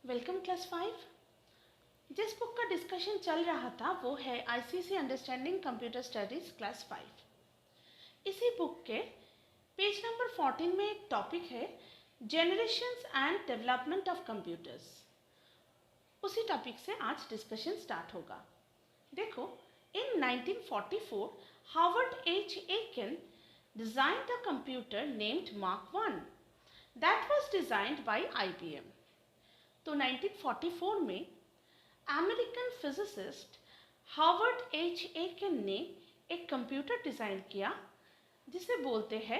Welcome class 5। जिस book का discussion चल रहा था वो है ICC understanding computer studies class 5। इसी बुक के पेज नंबर 14 में एक टॉपिक है generations and development of computers. उसी टॉपिक से आज डिस्कशन स्टार्ट होगा। देखो, इन 1944 हार्वर्ड एच एकेन designed a computer named Mark I that was designed by IBM। तो 1944 में अमेरिकन फिजिसिस्ट हार्वर्ड एच एकेन ने एक कंप्यूटर डिज़ाइन किया जिसे बोलते हैं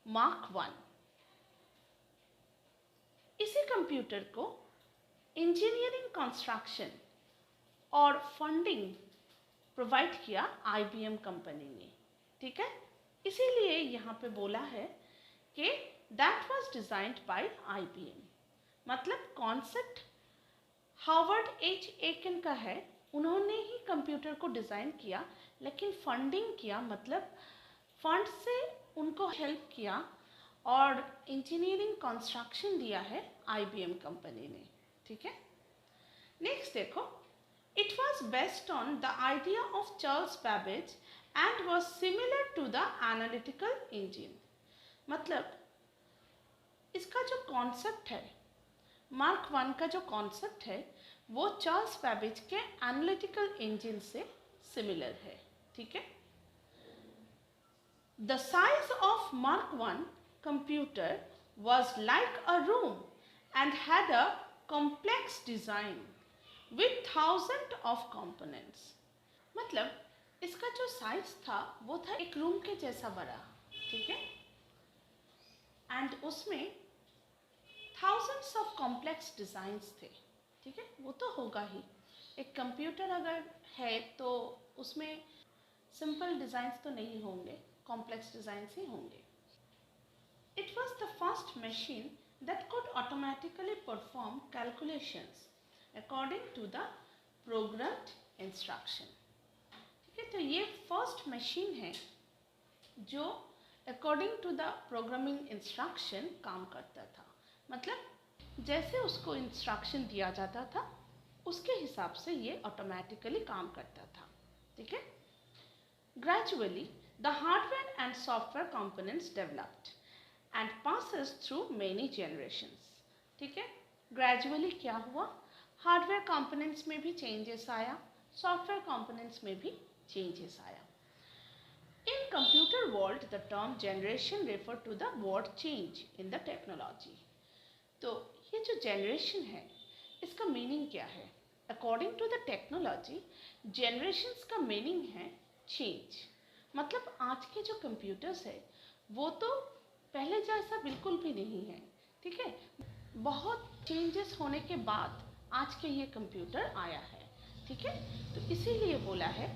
मार्क 1। इसी कंप्यूटर को इंजीनियरिंग कंस्ट्रक्शन और फंडिंग प्रोवाइड किया आईबीएम कंपनी ने। ठीक है, इसीलिए यहाँ पे बोला है कि that was designed by IBM. मतलब कॉन्सेप्ट हार्वर्ड एच एकेन का है, उन्होंने ही कंप्यूटर को डिज़ाइन किया, लेकिन फंडिंग किया, मतलब फंड से उनको हेल्प किया और इंजीनियरिंग कंस्ट्रक्शन दिया है आईबीएम कंपनी ने। ठीक है, नेक्स्ट देखो, it was based on the idea of Charles Babbage and was similar to the analytical engine. मतलब इसका जो कॉन्सेप्ट है, मार्क 1 का जो कॉन्सेप्ट है वो चार्ल्स बैबेज के एनालिटिकल इंजन से सिमिलर है। ठीक है, the size of mark 1 computer was like a room and had a complex design with thousands of components। मतलब इसका जो साइज था वो था एक रूम के जैसा बड़ा। ठीक है, एंड उसमें थाउजेंड्स ऑफ कॉम्प्लेक्स डिज़ाइंस थे। ठीक है, वो तो होगा ही, एक कंप्यूटर अगर है तो उसमें सिंपल डिज़ाइंस तो नहीं होंगे, कॉम्प्लेक्स डिज़ाइंस ही होंगे। It was the first machine that could automatically perform calculations according to the programmed instruction. ठीक है, तो ये फर्स्ट मशीन है जो according to the programming instruction काम करता था। मतलब जैसे उसको इंस्ट्रक्शन दिया जाता था उसके हिसाब से ये ऑटोमेटिकली काम करता था। ठीक है, gradually the hardware and software components developed and passes through many generations. ठीक है, ग्रेजुअली क्या हुआ, हार्डवेयर कंपोनेंट्स में भी चेंजेस आया, सॉफ्टवेयर कंपोनेंट्स में भी चेंजेस आया। In computer world, the term generation refer to the word change in the technology। तो ये जो जनरेशन है इसका मीनिंग क्या है? According to the technology generations का मीनिंग है चेंज। मतलब आज के जो कंप्यूटर्स है वो तो पहले जैसा बिल्कुल भी नहीं है। ठीक है, बहुत चेंजेस होने के बाद आज के ये कंप्यूटर आया है। ठीक है, तो इसीलिए बोला है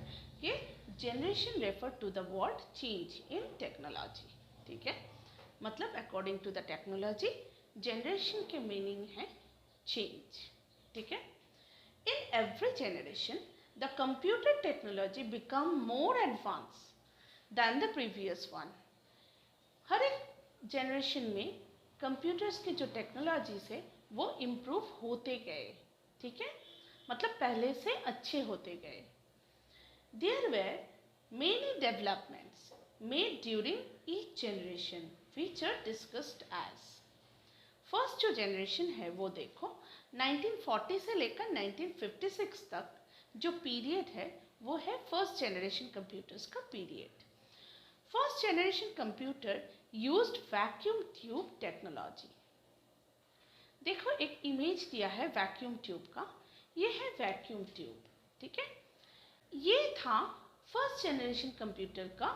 कि generation refer to the word change in technology. ठीक है, मतलब according to the technology generation के मीनिंग है चेंज। ठीक है, in every generation the computer technology become more advance than the previous one. हर एक जनरेशन में कंप्यूटर्स की जो टेक्नोलॉजीज है वो इम्प्रूव होते गए। ठीक है, मतलब पहले से अच्छे होते गए। There were many developments made during each generation which are discussed as। First जो जनरेशन है वो देखो 1940 से लेकर 1956 तक जो पीरियड है वो है फर्स्ट जनरेशन कंप्यूटर्स का period. First generation computer used vacuum tube technology. देखो एक इमेज दिया है वैक्यूम ट्यूब का, ये है वैक्यूम ट्यूब। ठीक है, ये था फर्स्ट जनरेशन कंप्यूटर का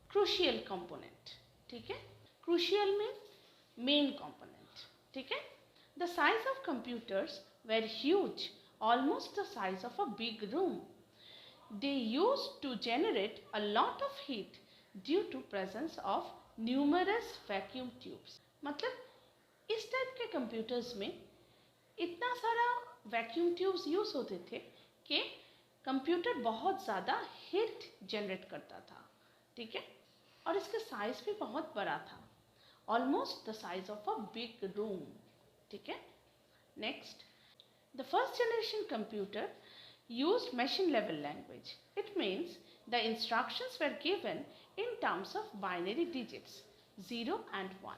क्रूशियल कंपोनेंट। ठीक है, क्रूशियल मीन्स मेन कंपोनेंट। ठीक है, the size of computers were huge, almost the size of a big room. They use to generate a lot of heat due to presence of numerous vacuum tubes. मतलब इस type के computers में इतना सारा vacuum tubes use होते थे कि computer बहुत ज़्यादा हीट जनरेट करता था। ठीक है, और इसका साइज भी बहुत बड़ा था, almost the size of a big room. ठीक है, next The first generation computer used machine level language. It means the instructions were given in terms of binary digits 0 and 1.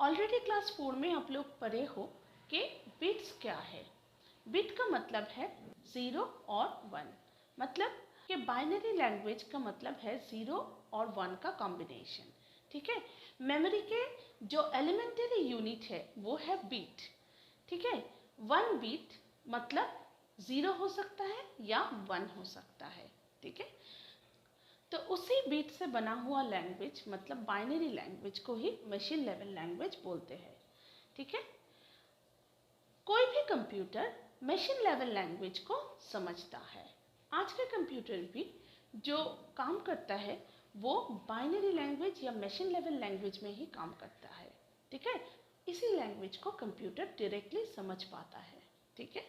Already class 4 में आप लोग पढ़े हो कि बिट्स क्या है. बिट का मतलब है 0 और 1. मतलब कि बाइनरी लैंग्वेज का मतलब है 0 और 1 का कॉम्बिनेशन. ठीक है. मेमोरी के जो एलिमेंटरी यूनिट है वो है बिट. ठीक है. 1 बिट मतलब 0 हो सकता है या 1 हो सकता है. ठीक है. तो उसी बीट से बना हुआ लैंग्वेज मतलब बाइनरी लैंग्वेज को ही मशीन लेवल लैंग्वेज बोलते हैं. ठीक है. कोई भी कंप्यूटर मशीन लेवल लैंग्वेज को समझता है. आज के कंप्यूटर भी जो काम करता है वो बाइनरी लैंग्वेज या मशीन लेवल लैंग्वेज में ही काम करता है. ठीक है. इसी लैंग्वेज को कंप्यूटर डायरेक्टली समझ पाता है. ठीक है.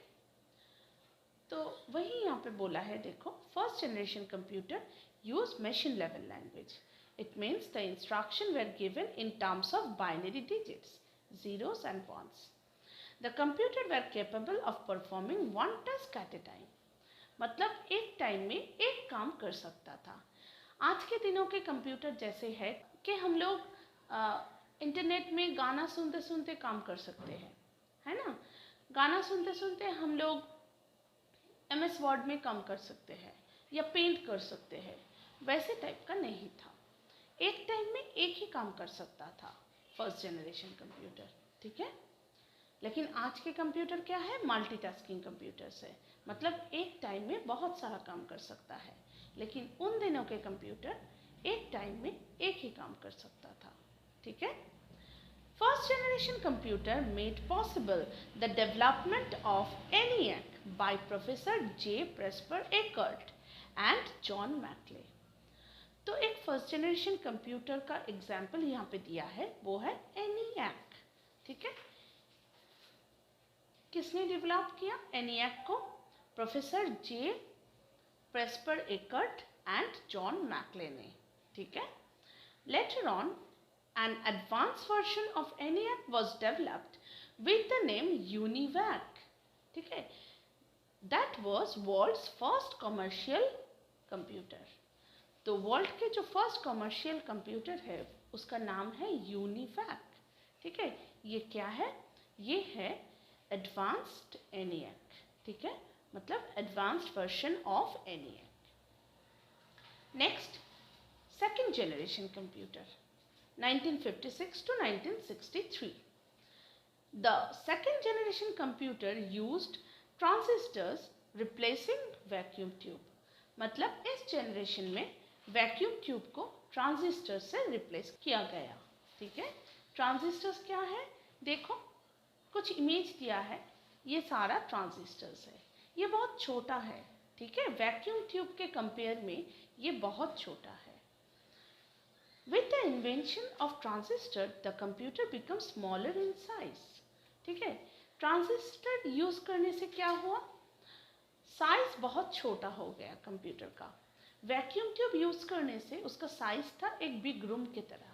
तो वही यहाँ पे बोला है, देखो, first generation computer use machine level language. It means the instruction were given in terms of binary digits, zeros and ones. The computer were capable of performing one task at a time. मतलब एक time में एक काम कर सकता था. आज के दिनों के कंप्यूटर जैसे है कि हम लोग इंटरनेट में गाना सुनते सुनते काम कर सकते हैं, है ना. गाना सुनते सुनते हम लोग MS वर्ड में काम कर सकते हैं या पेंट कर सकते हैं. वैसे टाइप का नहीं था. एक टाइम में एक ही काम कर सकता था फर्स्ट जनरेशन कंप्यूटर. ठीक है. लेकिन आज के कंप्यूटर क्या है, मल्टीटास्किंग कंप्यूटर्स है. मतलब एक टाइम में बहुत सारा काम कर सकता है. लेकिन उन दिनों के कंप्यूटर एक टाइम में एक ही काम कर सकता था. ठीक है. First generation computer made possible the development of ENIAC by professor J. Presper Eckert and John McClay. तो एक फर्स्ट जनरेशन कंप्यूटर का एग्जाम्पल यहाँ पे दिया है, वो है ENIAC. ठीक है. किसने डेवलप किया ENIAC को? Professor J. Presper Eckert and John McClay ने. ठीक है. Later on an advanced version of ENIAC was developed with the name UNIVAC. ठीक है. That was world's first commercial computer. तो वर्ल्ड के जो फर्स्ट कमर्शियल कंप्यूटर है उसका नाम है यूनिवैक. ठीक है. ये क्या है? ये है एडवांस्ड ENIAC. ठीक है. मतलब advanced version of ENIAC. Next, second generation computer 1956 to 1963. The second generation computer used transistors replacing vacuum tube. मतलब इस जनरेशन में वैक्यूम ट्यूब को ट्रांजिस्टर से रिप्लेस किया गया. ठीक है. ट्रांजिस्टर्स क्या है? देखो, कुछ इमेज दिया है. ये सारा ट्रांजिस्टर्स है. ये बहुत छोटा है. ठीक है. वैक्यूम ट्यूब के कंपेयर में ये बहुत छोटा है. With the invention of transistor, the computer becomes smaller in size. ठीक है. ट्रांजिस्टर यूज करने से क्या हुआ? साइज बहुत छोटा हो गया कंप्यूटर का. वैक्यूम ट्यूब यूज करने से उसका साइज था एक बिग रूम की तरह.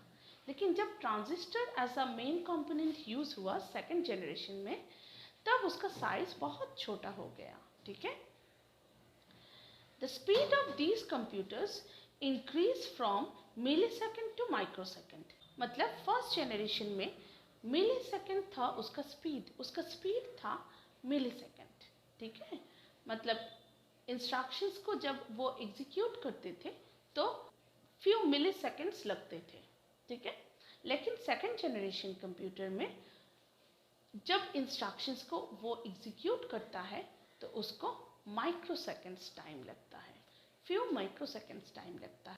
लेकिन जब transistor as a main component use हुआ सेकेंड जनरेशन में, तब उसका साइज बहुत छोटा हो गया. ठीक है. The speed of these computers increase from millisecond to microsecond. मतलब फर्स्ट जनरेशन में मिलीसेकंड था उसका स्पीड था मिलीसेकंड. ठीक है. मतलब इंस्ट्रक्शंस को जब वो एग्जीक्यूट करते थे तो फ्यू मिलीसेकंड्स लगते थे. ठीक है. लेकिन सेकंड जनरेशन कंप्यूटर में जब इंस्ट्रक्शंस को वो एग्जीक्यूट करता है तो उसको माइक्रोसेकंड्स टाइम लगता है. फ्यू माइक्रोसेकंड्स टाइम लगता है.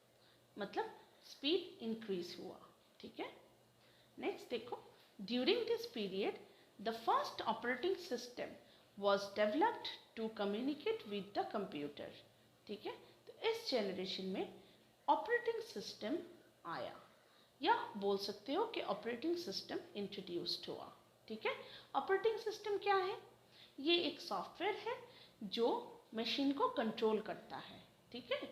मतलब स्पीड इंक्रीज हुआ. ठीक है. नेक्स्ट देखो, during this period the first operating system was developed to communicate with the computer. ठीक है. तो इस जनरेशन में ऑपरेटिंग सिस्टम आया, या बोल सकते हो कि ऑपरेटिंग सिस्टम इंट्रोड्यूस्ड हुआ. ठीक है. ऑपरेटिंग सिस्टम क्या है? ये एक सॉफ्टवेयर है जो मशीन को कंट्रोल करता है. ठीक है.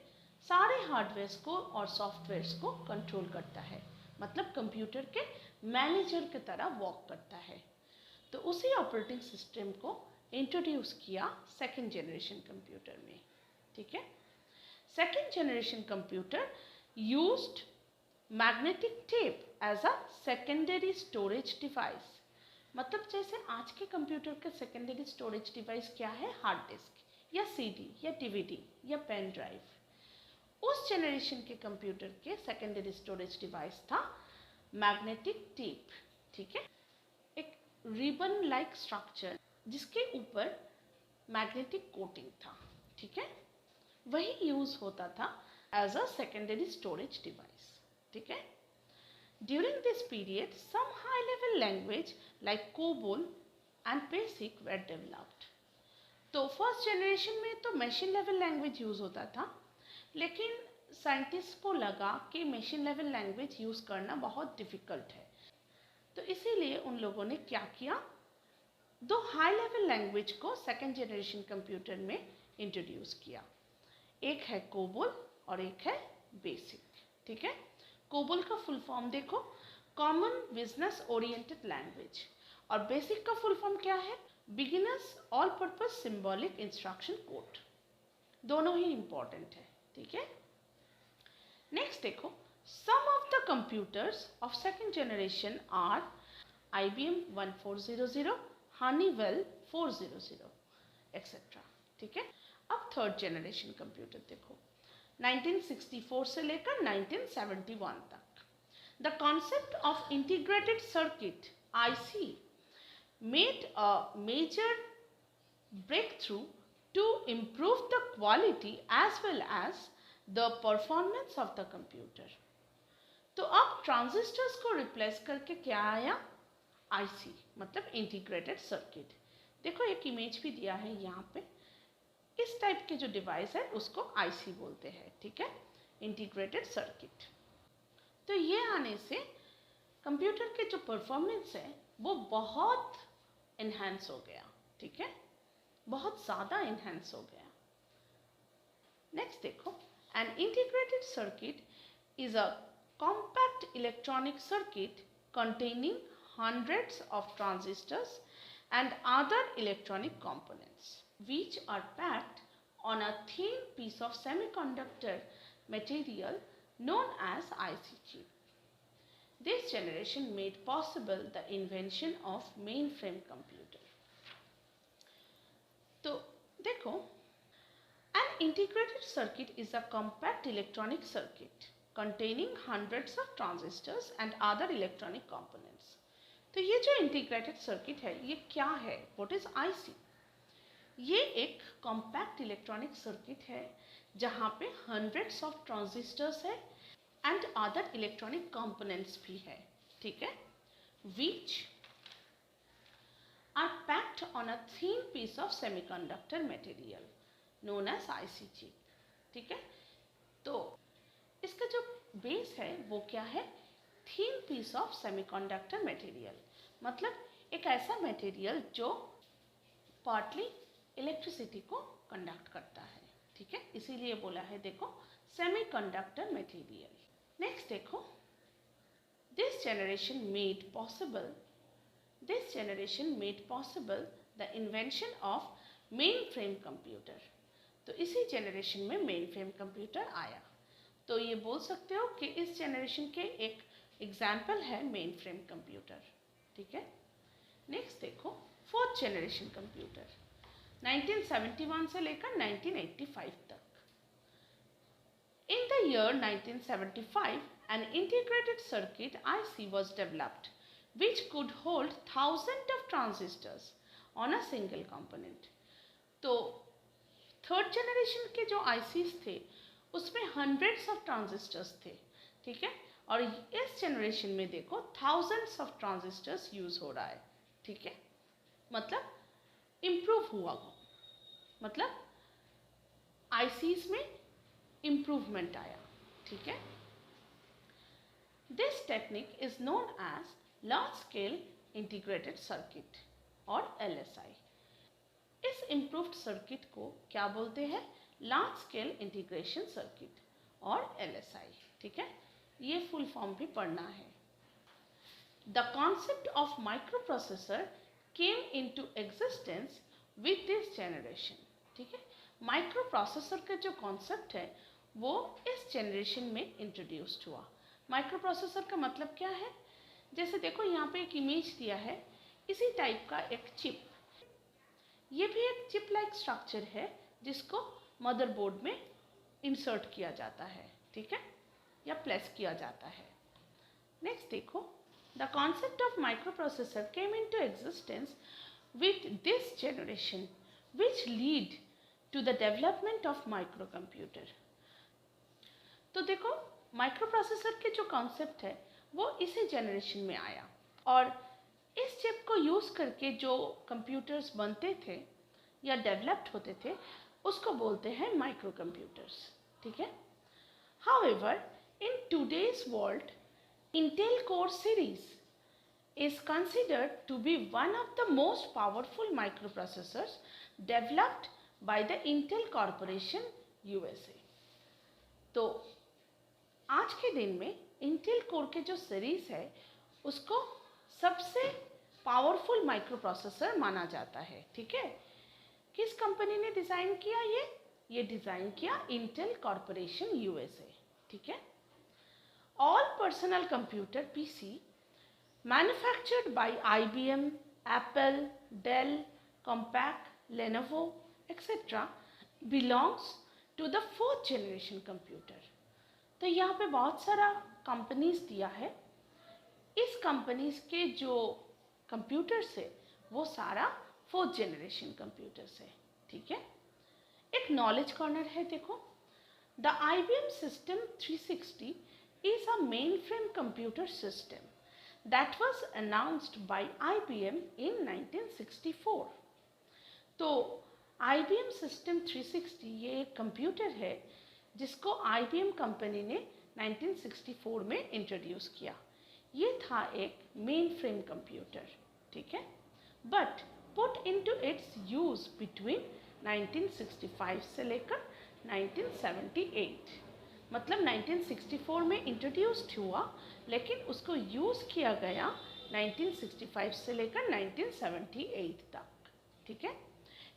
सारे हार्डवेयर्स को और सॉफ्टवेयर्स को कंट्रोल करता है. मतलब कंप्यूटर के मैनेजर की तरह वर्क करता है. तो उसी ऑपरेटिंग सिस्टम को इंट्रोड्यूस किया सेकेंड जनरेशन कंप्यूटर में, ठीक है। Second generation computer used magnetic tape as a secondary storage device. मतलब जैसे आज के कंप्यूटर के सेकेंडरी स्टोरेज डिवाइस क्या है, हार्ड डिस्क या सीडी या डीवीडी या पेन ड्राइव। उस जनरेशन के कंप्यूटर के सेकेंडरी स्टोरेज डिवाइस था मैग्नेटिक टेप, ठीक है। एक रिबन लाइक स्ट्रक्चर जिसके ऊपर मैग्नेटिक कोटिंग था, ठीक है, वही यूज होता था as a secondary storage device, ठीक है। During this period some high level language like COBOL and BASIC were developed. तो फर्स्ट जनरेशन में तो मशीन लेवल लैंग्वेज यूज होता था, लेकिन साइंटिस्ट को लगा कि मशीन लेवल लैंग्वेज यूज करना बहुत डिफिकल्ट है, तो इसीलिए उन लोगों ने क्या किया, दो हाई लेवल लैंग्वेज को सेकेंड जनरेशन कंप्यूटर में इंट्रोड्यूस किया। एक है कोबोल और एक है बेसिक, ठीक है। कोबोल का फुल फॉर्म देखो, कॉमन बिजनेस ओरिएंटेड लैंग्वेज, और बेसिक का फुल फॉर्म क्या है, beginners all purpose symbolic instruction code. दोनों ही इंपॉर्टेंट है, ठीक है। नेक्स्ट देखो, some of the computers of second generation are IBM 1400, Honeywell 400 etcetera, ठीक है। अब थर्ड जनरेशन कंप्यूटर देखो, 1964 से लेकर 1971 तक। The concept of integrated circuit IC made a major breakthrough to improve the quality as well as the performance of the computer। तो अब transistors को रिप्लेस करके क्या आया, IC, मतलब इंटीग्रेटेड सर्किट। देखो एक इमेज भी दिया है यहाँ पे, इस टाइप के जो डिवाइस है उसको IC बोलते हैं, ठीक है, इंटीग्रेटेड सर्किट। तो ये आने से कंप्यूटर के जो परफॉर्मेंस है वो बहुत इन्हांस हो गया, ठीक है, बहुत ज़्यादा इन्हांस हो गया। नेक्स्ट देखो, an integrated circuit is a compact electronic circuit containing hundreds of transistors and other electronic components which are packed on a thin piece of semiconductor material known as IC chip. This generation made possible the invention of mainframe computer. तो देखो, an integrated circuit is a compact electronic circuit containing hundreds of transistors and other electronic components। तो ये जो integrated circuit है ये क्या है, what is IC? ये एक कॉम्पैक्ट इलेक्ट्रॉनिक सर्किट है जहाँ पे हंड्रेड्स ऑफ ट्रांजिस्टर्स है एंड अदर इलेक्ट्रॉनिक कंपोनेंट्स भी है, ठीक है, which are packed on a thin piece of semiconductor material known as IC chip, ठीक है। तो इसका जो बेस है वो क्या है, thin piece of semiconductor material, मतलब एक ऐसा मटेरियल जो पार्टली इलेक्ट्रिसिटी को कंडक्ट करता है, ठीक है, इसीलिए बोला है देखो सेमीकंडक्टर मटेरियल। नेक्स्ट देखो, this generation made possible the invention of main frame computer. तो इसी जनरेशन में मेन फ्रेम कंप्यूटर आया। तो ये बोल सकते हो कि इस जनरेशन के एक एग्जाम्पल है मेन फ्रेम कंप्यूटर, ठीक है। नेक्स्ट देखो, फोर्थ जनरेशन कंप्यूटर 1971 से लेकर 1985 तक। In the year 1975 an integrated circuit IC was developed which could hold thousands of transistors on a single component। तो थर्ड जनरेशन के जो ICs थे उसमें हंड्रेड्स ऑफ ट्रांजिस्टर्स थे, ठीक है, और इस जनरेशन में देखो थाउजेंड्स ऑफ ट्रांजिस्टर्स यूज हो रहा है, ठीक है, मतलब इम्प्रूव हुआ, मतलब ICs में इम्प्रूवमेंट आया, ठीक है। This technique is known as large scale integrated circuit और LSI। इस इम्प्रूव्ड सर्किट को क्या बोलते हैं, लार्ज स्केल इंटीग्रेशन सर्किट और LSI, ठीक है, ये फुल फॉर्म भी पढ़ना है। The concept of microprocessor came into existence with this generation. ठीक है, माइक्रो प्रोसेसर का जो कॉन्सेप्ट है वो इस जनरेशन में इंट्रोड्यूस्ड हुआ। माइक्रो प्रोसेसर का मतलब क्या है? जैसे देखो यहाँ पे एक इमेज दिया है, इसी टाइप का एक चिप, ये भी एक चिप लाइक स्ट्रक्चर है जिसको मदरबोर्ड में इंसर्ट किया जाता है, ठीक है, या प्लेस किया जाता है। नेक्स्ट देखो, the concept of micro processor came into existence with this generation which lead to the development of microcomputer। तो देखो माइक्रो प्रोसेसर के जो कॉन्सेप्ट है वो इसी जनरेशन में आया और इस चिप को यूज़ करके जो कंप्यूटर्स बनते थे या डेवलप्ड होते थे उसको बोलते हैं माइक्रो कंप्यूटर्स, ठीक है। However, in today's world, Intel Core series is considered to be one of the most powerful microprocessors developed by the Intel Corporation USA। तो आज के दिन में Intel Core के जो सीरीज है उसको सबसे पावरफुल माइक्रोप्रोसेसर माना जाता है, ठीक है। किस कंपनी ने डिज़ाइन किया ये डिज़ाइन किया Intel Corporation USA, ठीक है। All personal computer PC manufactured by IBM, Apple, Dell, Compaq, Lenovo, etc. belongs to the fourth generation computer। तो यहाँ पे बहुत सारा कंपनीज दिया है, इस कंपनीज के जो कंप्यूटर्स है वो सारा फोर्थ जनरेशन कंप्यूटर्स है, ठीक है। एक नॉलेज कॉर्नर है, देखो, the IBM System 360 is a mainframe computer system that was announced by IBM in 1964। तो IBM System 360 ये एक कंप्यूटर है जिसको IBM कंपनी ने 1964 में इंट्रोड्यूस किया। ये था एक मेन फ्रेम कंप्यूटर, ठीक है, but put into its use between 1965 से लेकर 1978। मतलब 1964 में इंट्रोड्यूस्ड हुआ लेकिन उसको यूज़ किया गया 1965 से लेकर 1978 तक, ठीक है।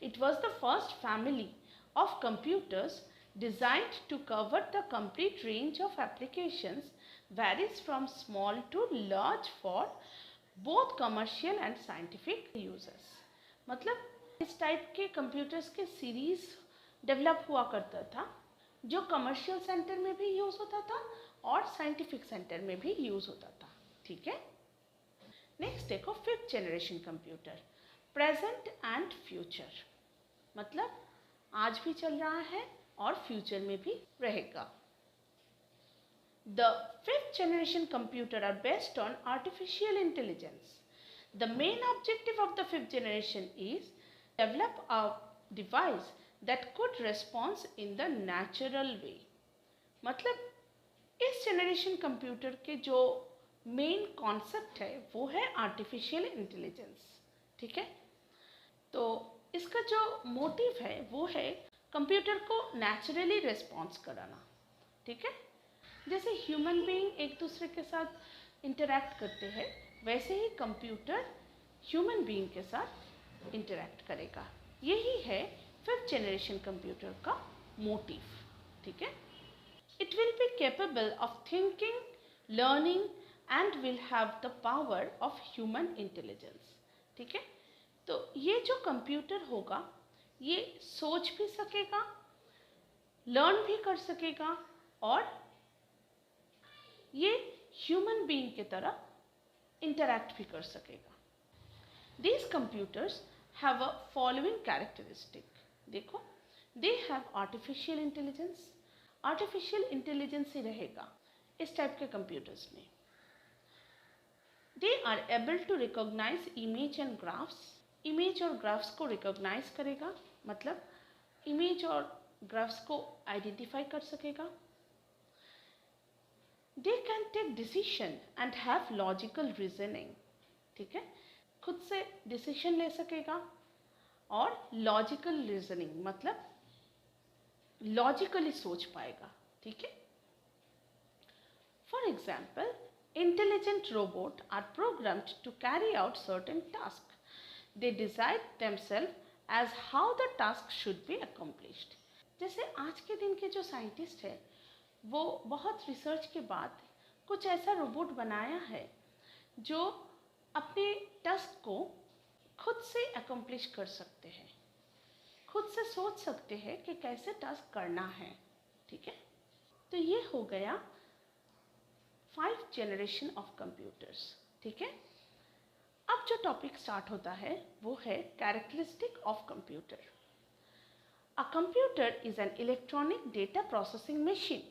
It was the first family of computers designed to cover the complete range of applications, varies from small to large for both commercial and scientific uses। मतलब इस टाइप के कंप्यूटर्स के सीरीज डेवलप हुआ करता था जो कमर्शियल सेंटर में भी यूज़ होता था और साइंटिफिक सेंटर में भी यूज़ होता था, ठीक है। नेक्स्ट देखो, fifth generation computer, present and future, मतलब आज भी चल रहा है और फ्यूचर में भी रहेगा। The fifth generation computer are based on artificial intelligence। The main objective of the fifth generation is develop a device that could respond in the natural way। मतलब इस जनरेशन कंप्यूटर के जो मेन कॉन्सेप्ट है वो है artificial intelligence, ठीक है। तो इसका जो मोटिव है वो है कंप्यूटर को नेचुरली रिस्पॉन्स कराना, ठीक है। जैसे ह्यूमन बीइंग एक दूसरे के साथ इंटरैक्ट करते हैं वैसे ही कंप्यूटर ह्यूमन बीइंग के साथ इंटरैक्ट करेगा। यही है फिफ्थ जनरेशन कंप्यूटर का मोटिव, ठीक है। It will be capable of thinking, learning and will have the power of human intelligence, ठीक है। तो ये जो कंप्यूटर होगा ये सोच भी सकेगा, लर्न भी कर सकेगा और ये ह्यूमन बीइंग की तरह इंटरैक्ट भी कर सकेगा। These computers have a following characteristic। देखो, they have artificial intelligence। artificial intelligence ही रहेगा इस टाइप के कंप्यूटर्स में। They are able to recognize image and graphs। Image और ग्राफ्स को रिकॉग्नाइज करेगा, मतलब इमेज और ग्राफ्स को आइडेंटिफाई कर सकेगा। They can take decision and have logical reasoning, ठीक है, खुद से डिसीजन ले सकेगा और लॉजिकल रीजनिंग मतलब लॉजिकली सोच पाएगा, ठीक है। For example, intelligent robot are programmed to carry out certain task They decide themselves as how the task should be accomplished. जैसे आज के दिन के जो साइंटिस्ट है वो बहुत रिसर्च के बाद कुछ ऐसा रोबोट बनाया है जो अपने टास्क को खुद से अकम्प्लिश कर सकते हैं, खुद से सोच सकते हैं कि कैसे टास्क करना है। ठीक है, तो ये हो गया 5 जनरेशन ऑफ कंप्यूटर्स। ठीक है, अब जो टॉपिक स्टार्ट होता है वो है characteristic of computer. A computer is an electronic data processing machine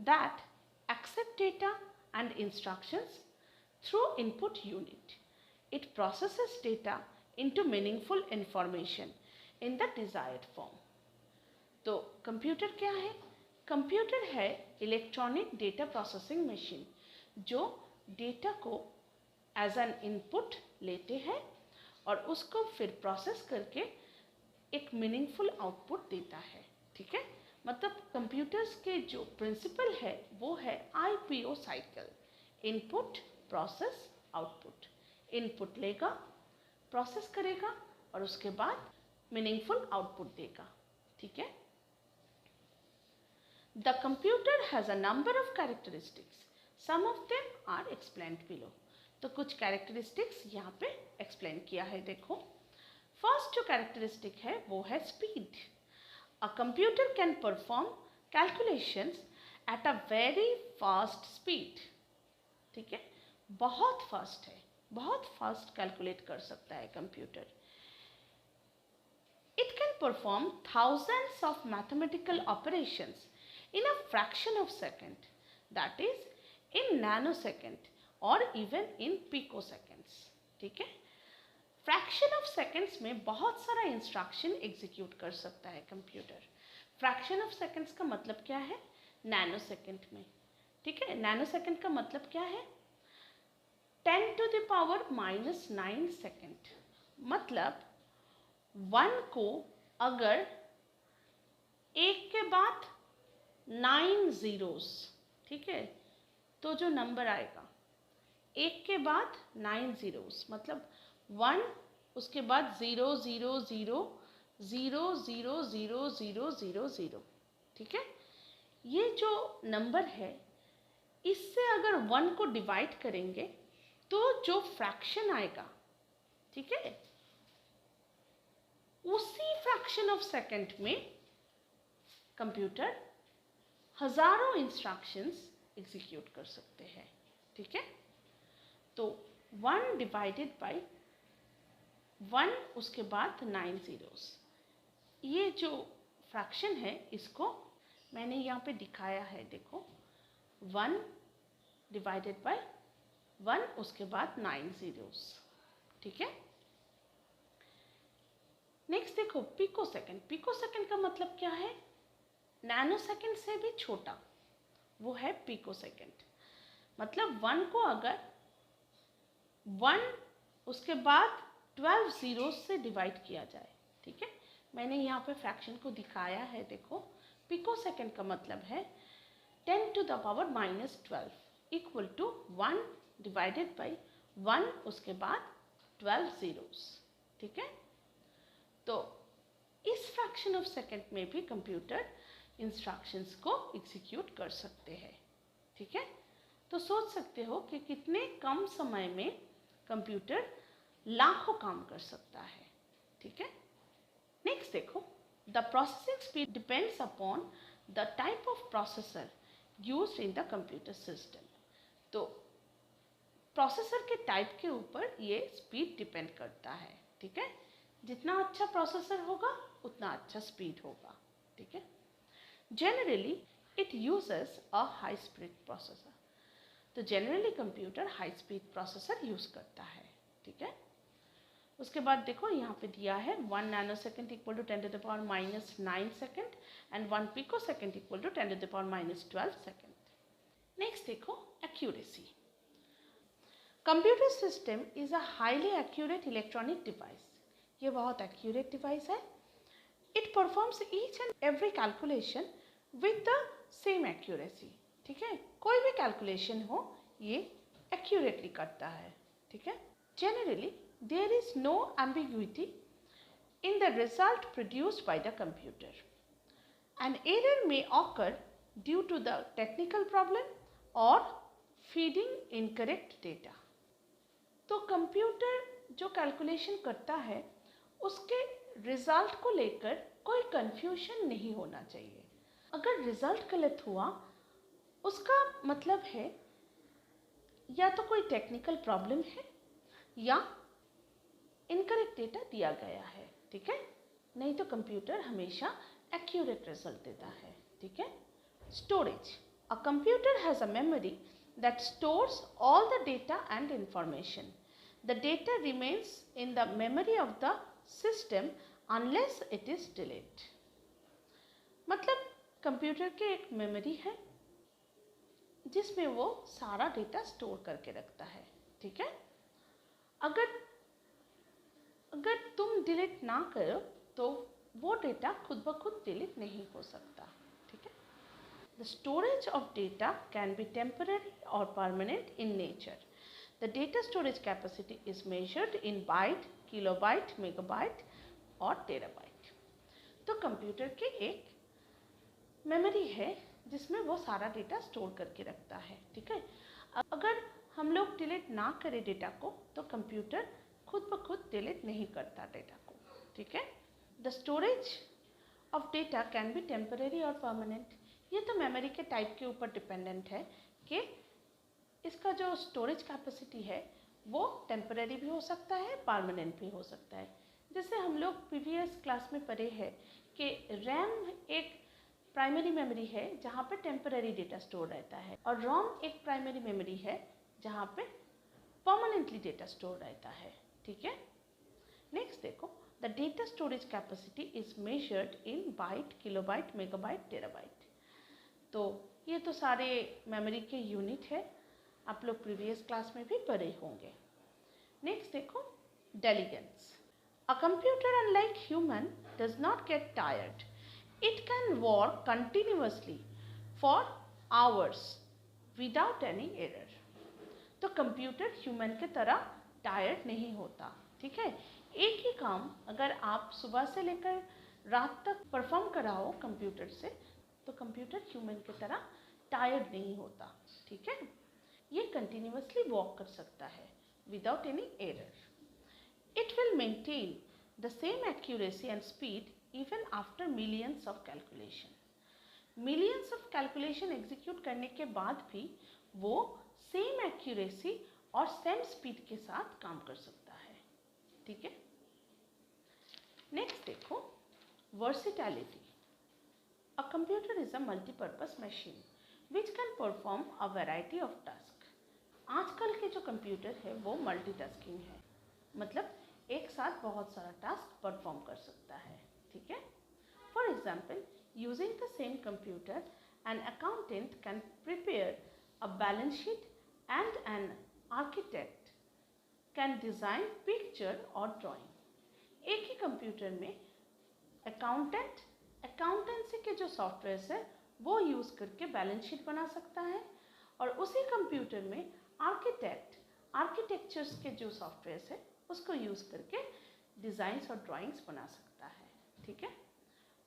that accept data and instructions through input unit. It processes data into meaningful information in the desired form. तो computer क्या है? Computer है electronic data processing machine जो data को as an input लेते हैं और उसको फिर प्रोसेस करके एक मीनिंगफुल आउटपुट देता है। ठीक है, मतलब कंप्यूटर्स के जो प्रिंसिपल है वो है IPO cycle, input process output. Input लेगा, प्रोसेस करेगा और उसके बाद मीनिंगफुल आउटपुट देगा। ठीक है, the computer has a number of characteristics, some of them are explained below. तो कुछ कैरेक्टरिस्टिक्स यहाँ पे एक्सप्लेन किया है। देखो, फर्स्ट जो कैरेक्टरिस्टिक है वो है speed. A computer can perform calculations at a very fast speed. ठीक है, बहुत फास्ट है, बहुत फास्ट कैलकुलेट कर सकता है computer. It can perform thousands of mathematical operations in a fraction of second, that is in nano second और even in pico seconds. ठीक है, फ्रैक्शन ऑफ सेकेंड्स में बहुत सारा इंस्ट्रक्शन एग्जीक्यूट कर सकता है कंप्यूटर। फ्रैक्शन ऑफ सेकेंड्स का मतलब क्या है? नैनो सेकेंड में। ठीक है, नैनो सेकेंड का मतलब क्या है? 10⁻⁻⁹ सेकेंड। मतलब 1 को अगर 1 के बाद 9 zeros, ठीक है, तो जो नंबर आएगा 1 के बाद 9 zeros, मतलब 1 उसके बाद 0 0 0 0 0 0 0 0 0। ठीक है, ये जो नंबर है इससे अगर 1 को डिवाइड करेंगे तो जो फ्रैक्शन आएगा, ठीक है, उसी फ्रैक्शन ऑफ सेकेंड में कंप्यूटर हजारों इंस्ट्रक्शंस एग्जीक्यूट कर सकते हैं। ठीक है, तो 1 डिवाइडेड बाई 1 उसके बाद 9 zeros, ये जो फ्रैक्शन है इसको मैंने यहाँ पे दिखाया है। देखो, 1 डिवाइडेड बाई 1 उसके बाद 9 zeros। ठीक है, नेक्स्ट देखो पिको सेकेंड। पिको सेकेंड का मतलब क्या है? नैनो सेकेंड से भी छोटा, वो है पिको सेकेंड। मतलब 1 को अगर 1 उसके बाद 12 zeros से डिवाइड किया जाए। ठीक है, मैंने यहाँ पे फ्रैक्शन को दिखाया है। देखो, पिको सेकेंड का मतलब है 10⁻⁻12 इक्वल टू 1 डिवाइडेड बाई 1 उसके बाद 12 zeros। ठीक है, तो इस फ्रैक्शन ऑफ सेकेंड में भी कंप्यूटर इंस्ट्रक्शंस को एग्जीक्यूट कर सकते हैं। ठीक है, तो सोच सकते हो कि कितने कम समय में कंप्यूटर लाखों काम कर सकता है। ठीक है, नेक्स्ट देखो, the processing speed depends upon the type of processor used in the computer system. तो प्रोसेसर के टाइप के ऊपर ये स्पीड डिपेंड करता है। ठीक है, जितना अच्छा प्रोसेसर होगा उतना अच्छा स्पीड होगा। ठीक है, generally it uses a high speed processor. तो generally computer high speed processor use करता है। ठीक है, उसके बाद देखो यहाँ पे दिया है 1 nanosecond equal to 10⁻⁻9 second and 1 picosecond equal to 10⁻⁻12 second. Next देखो accuracy. Computer system is a highly accurate electronic device. ये बहुत एक्यूरेट डिवाइस है। It performs each and every calculation with the same accuracy. ठीक है, कोई भी calculation हो ये एक्यूरेटली करता है। ठीक है, generally there is no ambiguity in the result produced by the computer. An error may occur due to the technical problem or feeding incorrect data. तो कंप्यूटर जो कैलकुलेशन करता है उसके रिजल्ट को लेकर कोई कंफ्यूजन नहीं होना चाहिए। अगर रिजल्ट गलत हुआ उसका मतलब है या तो कोई टेक्निकल प्रॉब्लम है या इनकरेक्ट डेटा दिया गया है, ठीक है। नहीं तो कंप्यूटर हमेशा एक्यूरेट रिजल्ट देता है, ठीक है। Storage, a computer has a memory that stores all the data and information. The data remains in the memory of the system unless it is deleted. मतलब कंप्यूटर के एक मेमोरी है जिसमें वो सारा डेटा स्टोर करके रखता है, ठीक है। अगर तुम डिलीट ना करो तो वो डेटा खुद ब खुद डिलीट नहीं हो सकता, ठीक है। The storage of data can be temporary or permanent in nature. The data storage capacity is measured in byte, kilobyte, megabyte और terabyte. तो कंप्यूटर के एक मेमोरी है जिसमें वो सारा डेटा स्टोर करके रखता है, ठीक है। अगर हम लोग डिलीट ना करें डेटा को तो कंप्यूटर खुद ब खुद डिलीट नहीं करता डेटा को, ठीक है। The storage of data can be temporary और परमानेंट। ये तो मेमोरी के टाइप के ऊपर डिपेंडेंट है कि इसका जो स्टोरेज कैपेसिटी है वो टेम्पररी भी हो सकता है, परमानेंट भी हो सकता है। जैसे हम लोग प्रीवियस क्लास में पढ़े हैं कि रैम एक प्राइमरी मेमोरी है जहाँ पे टेम्पररी डेटा स्टोर रहता है और रोम एक प्राइमरी मेमोरी है जहाँ पे परमानेंटली डेटा स्टोर रहता है, ठीक है। नेक्स्ट देखो, the data storage capacity is measured in byte, kilobyte, megabyte, terabyte. तो ये तो सारे मेमोरी के यूनिट है, आप लोग प्रीवियस क्लास में भी पढ़े होंगे। नेक्स्ट देखो, diligence, a computer unlike human does not get tired, it can work continuously for hours without any error. तो कंप्यूटर ह्यूमन की तरह टायर्ड नहीं होता, ठीक है। एक ही काम अगर आप सुबह से लेकर रात तक परफॉर्म कराओ कंप्यूटर से तो कंप्यूटर ह्यूमन की तरह टायर्ड नहीं होता, ठीक है। ये कंटिन्यूअसली वॉक कर सकता है without any error. It will maintain the same accuracy and speed even after millions of calculation. Millions of calculation execute करने के बाद भी वो सेम एक्यूरेसी और सेम स्पीड के साथ काम कर सकता है, ठीक है। नेक्स्ट देखो, versatility, a computer is a multi-purpose machine which can perform a variety of tasks. आजकल के जो कंप्यूटर है वो मल्टीटास्किंग है, मतलब एक साथ बहुत सारा टास्क परफॉर्म कर सकता है, ठीक है। For example, using the same computer an accountant can prepare a balance sheet and an architect can design picture और ड्राइंग। एक ही कंप्यूटर में अकाउंटेंसी के जो सॉफ्टवेयर है वो यूज़ करके बैलेंस शीट बना सकता है और उसी कंप्यूटर में आर्किटेक्चर्स के जो सॉफ्टवेयर है उसको यूज़ करके डिज़ाइंस और ड्राइंग्स बना सकता है, ठीक है।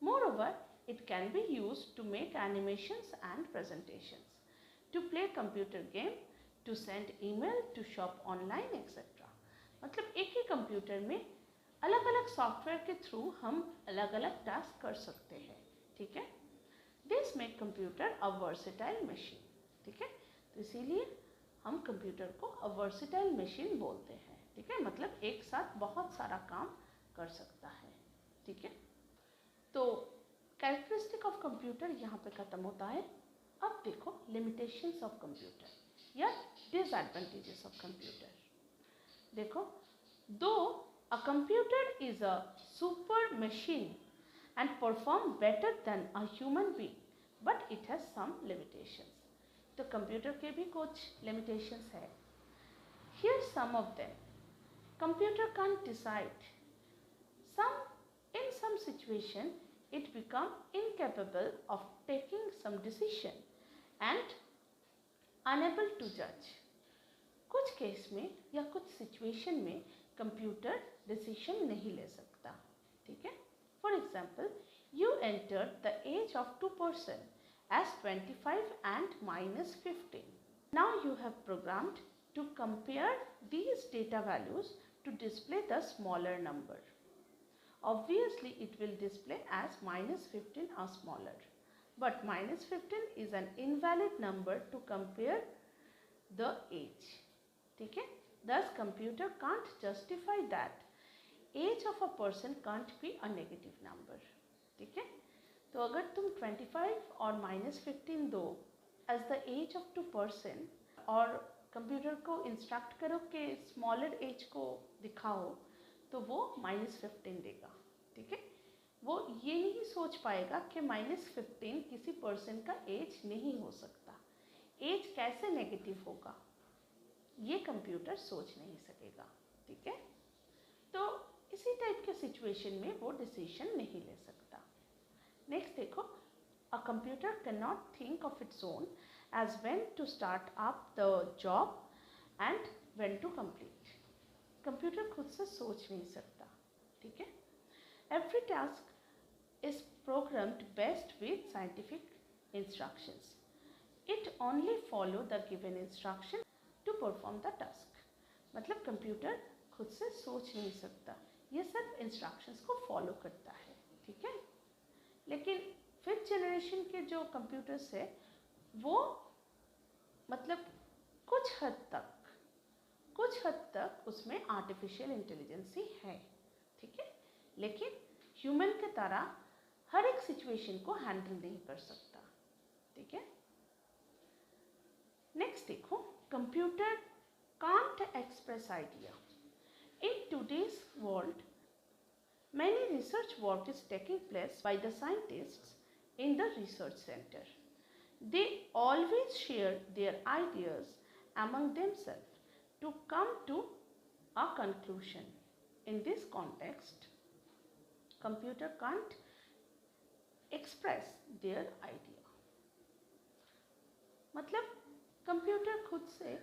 More, it can be use to make animations and presentations, to play computer game, to send email, to shop online etcetera. मतलब एक ही कंप्यूटर में अलग अलग सॉफ्टवेयर के थ्रू हम अलग अलग टास्क कर सकते हैं, ठीक है। This make computer a versatile machine, ठीक है। तो इसीलिए हम कंप्यूटर को अ वर्सेटाइल मशीन बोलते हैं, ठीक है। मतलब एक साथ बहुत सारा काम कर सकता है, ठीक है। तो कैरेक्टरिस्टिक ऑफ कंप्यूटर यहाँ पे ख़त्म होता है। अब देखो लिमिटेशंस ऑफ कंप्यूटर या डिसएडवांटेजेस ऑफ कंप्यूटर। देखो, दो a computer is a super machine and perform better than a human being, but it has some limitations. तो कंप्यूटर के भी कुछ limitations है। Here some of them. Computer can't decide. In some situation, it become incapable of taking some decision and unable to judge. कुछ case में या कुछ situation में कंप्यूटर डिसीजन नहीं ले सकता, ठीक है। For example, you enter the age of 2 person as 25 and -15. Now you have programmed to compare these data values to display the smaller number. Obviously it will display as -15 or smaller, but -15 is an invalid number to compare the age, ठीक है। Thus computer can't justify that age of a person can't be a negative number, ठीक है। तो अगर तुम 25 और -15 दो age the age of 2 person और कंप्यूटर को इंस्ट्रक्ट करो कि स्मॉलर एज को दिखाओ, तो वो -15 देगा, ठीक है। वो ये नहीं सोच पाएगा कि -15 किसी पर्सन का एज नहीं हो सकता, एज कैसे नेगेटिव होगा, ये कंप्यूटर सोच नहीं सकेगा, ठीक है। तो इसी टाइप के सिचुएशन में वो डिसीजन नहीं ले सकता। नेक्स्ट देखो, a computer can not think of its own as when to start up the job and when to complete. Computer खुद से सोच नहीं सकता, ठीक है। Every task is programmed best with scientific instructions. It only follow the given instruction to perform the task. मतलब computer खुद से सोच नहीं सकता, ये सिर्फ इंस्ट्रक्शंस को फॉलो करता है, ठीक है। लेकिन 5th जनरेशन के जो कंप्यूटर्स है वो मतलब कुछ हद तक उसमें आर्टिफिशियल इंटेलिजेंसी है, ठीक है। लेकिन ह्यूमन के तरह हर एक सिचुएशन को हैंडल नहीं कर सकता, ठीक है। नेक्स्ट देखो, computer can't express idea. In today's world, many research work is taking place by the scientists in the research center. They always share their ideas among themselves to come to a conclusion. In this context, computer can't express their idea. मतलब computer खुद से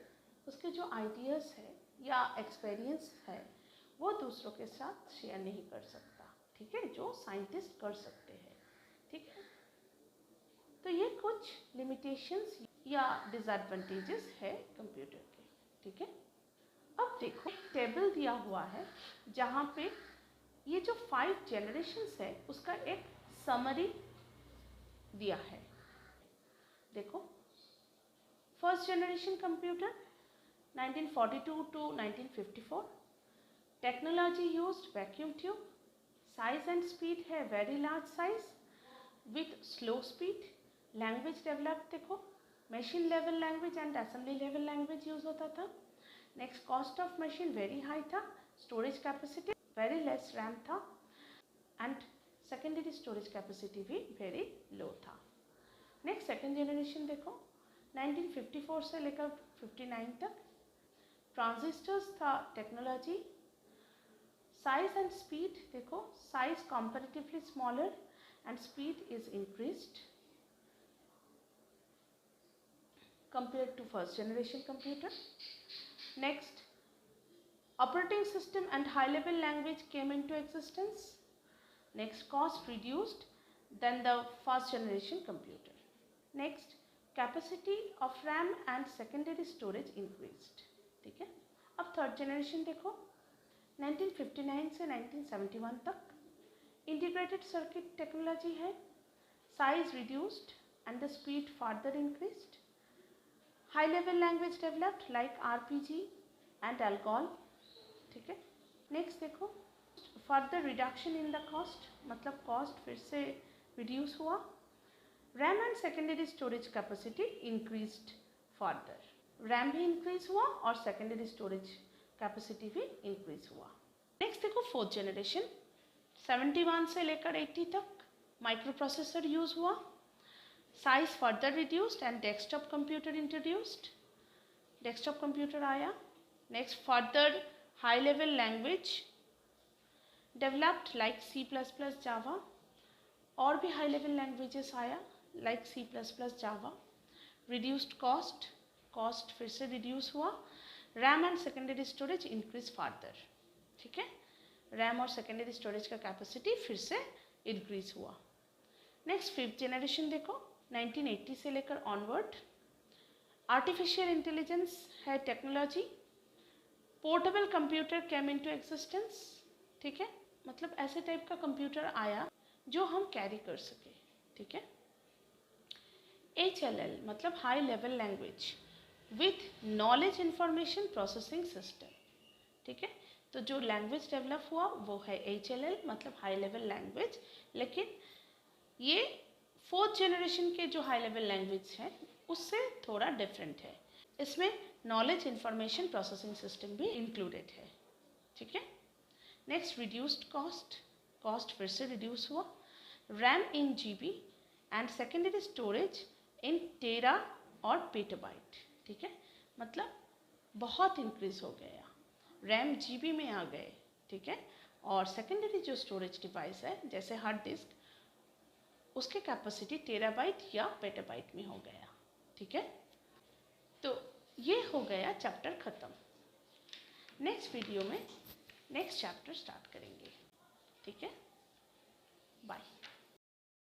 उसके जो ideas है या experience है वो दूसरों के साथ शेयर नहीं कर सकता, ठीक है, जो साइंटिस्ट कर सकते हैं, ठीक है। तो ये कुछ लिमिटेशंस या डिसएडवांटेजेस है कंप्यूटर के, ठीक है। अब देखो, टेबल दिया हुआ है जहाँ पे ये जो 5 जनरेशन्स है उसका एक समरी दिया है। देखो, first generation computer 1942 to 1954, technology used vacuum tube, size and speed है very large size with slow speed, language develop देखो machine level language and assembly level language use होता था। Next, cost of machine very high था, storage capacity very less RAM था and secondary storage capacity भी very low था। Next, second generation देखो 1954 से लेकर 59 तक, ट्रांजिस्टर्स था टेक्नोलॉजी, साइज एंड स्पीड देखो size comparatively smaller and speed is increased compared to first generation computer. Next, operating system and high level language came into existence. Next, cost reduced than the first generation computer. Next, capacity of RAM and secondary storage increased. ठीक है। अब third generation देखो 1959 से 1971 तक, integrated circuit technology है, size reduced and the speed further increased, high level language developed like RPG and ALGOL, ठीक है। Next देखो, further reduction in the cost, मतलब कॉस्ट फिर से रिड्यूस हुआ, RAM and secondary storage capacity increased further, RAM भी increase हुआ और सेकेंडरी स्टोरेज कैपेसिटी भी इंक्रीज हुआ। नेक्स्ट देखो, फोर्थ जनरेशन 71 से लेकर 80 तक माइक्रो प्रोसेसर यूज हुआ, size further reduced and desktop computer introduced, desktop computer आया। Next, further high level language developed like C++, Java, और भी हाई लेवल लैंग्वेजेस आया like C++, Java, reduced cost फिर से रिड्यूस हुआ, RAM and secondary storage increase further. ठीक है, RAM और सेकेंडरी स्टोरेज का कैपेसिटी फिर से इंक्रीज हुआ। नेक्स्ट 5th जनरेशन देखो, 1980 से लेकर ऑनवर्ड। आर्टिफिशियल इंटेलिजेंस है technology, portable computer came into existence, ठीक है, मतलब ऐसे टाइप का कंप्यूटर आया जो हम कैरी कर सके, ठीक है। HLL मतलब high level language with knowledge information processing system, ठीक है। तो जो लैंग्वेज डेवलप हुआ वो है HLL मतलब हाई लेवल लैंग्वेज, लेकिन ये 4th जनरेशन के जो हाई लेवल लैंग्वेज है उससे थोड़ा डिफरेंट है। इसमें नॉलेज इंफॉर्मेशन प्रोसेसिंग सिस्टम भी इंक्लूडेड है, ठीक है। नेक्स्ट रिड्यूस्ड कॉस्ट, कॉस्ट फिर से रिड्यूस हुआ। RAM in GB and secondary storage in tera और पेटाबाइट, ठीक है, मतलब बहुत इंक्रीज हो गया। रैम GB में आ गए, ठीक है, और सेकेंडरी जो स्टोरेज डिवाइस है जैसे हार्ड डिस्क, उसके कैपेसिटी टेराबाइट या पेटाबाइट में हो गया, ठीक है। तो ये हो गया चैप्टर ख़त्म। नेक्स्ट वीडियो में नेक्स्ट चैप्टर स्टार्ट करेंगे, ठीक है। बाय।